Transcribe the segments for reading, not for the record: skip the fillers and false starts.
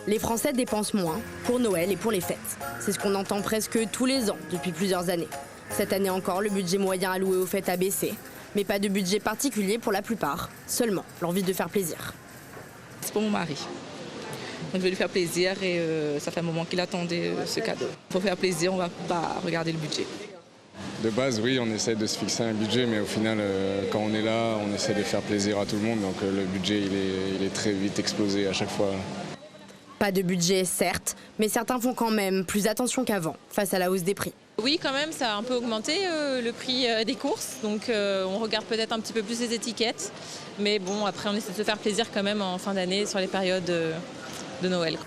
Les Français dépensent moins pour Noël et pour les fêtes. C'est ce qu'on entend presque tous les ans depuis plusieurs années. Cette année encore, le budget moyen alloué aux fêtes a baissé. Mais pas de budget particulier pour la plupart, seulement l'envie de faire plaisir. C'est pour mon mari. Donc je vais lui faire plaisir et ça fait un moment qu'il attendait ce cadeau. Pour faire plaisir, on ne va pas regarder le budget. De base, oui, on essaie de se fixer un budget, mais au final, quand on est là, on essaie de faire plaisir à tout le monde. Donc le budget, il est très vite explosé à chaque fois. Pas de budget, certes, mais certains font quand même plus attention qu'avant face à la hausse des prix. Oui, quand même, ça a un peu augmenté le prix des courses. Donc on regarde peut-être un petit peu plus les étiquettes. Mais bon, après, on essaie de se faire plaisir quand même en fin d'année sur les périodes de Noël.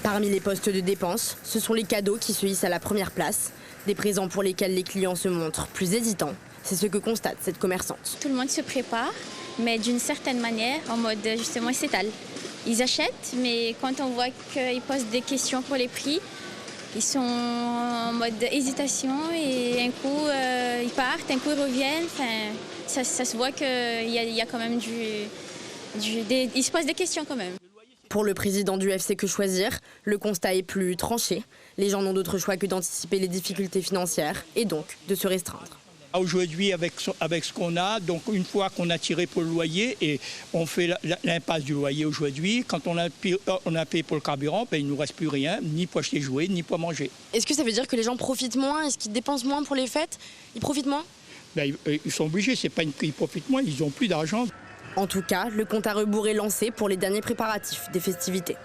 Parmi les postes de dépenses, ce sont les cadeaux qui se hissent à la première place. Des présents pour lesquels les clients se montrent plus hésitants. C'est ce que constate cette commerçante. Tout le monde se prépare, mais d'une certaine manière, en mode justement, ils s'étalent. Ils achètent, mais quand on voit qu'ils posent des questions pour les prix, ils sont en mode hésitation et un coup ils partent, un coup ils reviennent. Enfin, ça se voit qu'il y a quand même ils se posent des questions quand même. Pour le président du FC Que Choisir, le constat est plus tranché. Les gens n'ont d'autre choix que d'anticiper les difficultés financières et donc de se restreindre. Aujourd'hui, avec ce qu'on a, donc une fois qu'on a tiré pour le loyer et on fait l'impasse du loyer aujourd'hui, quand on a payé pour le carburant, ben, il ne nous reste plus rien, ni pour acheter jouer, ni pour manger. Est-ce que ça veut dire que les gens profitent moins? Est-ce qu'ils dépensent moins pour les fêtes? Ils profitent moins? Ben, ils sont obligés, c'est pas qu'ils profitent moins, ils n'ont plus d'argent. En tout cas, le compte à rebours est lancé pour les derniers préparatifs des festivités.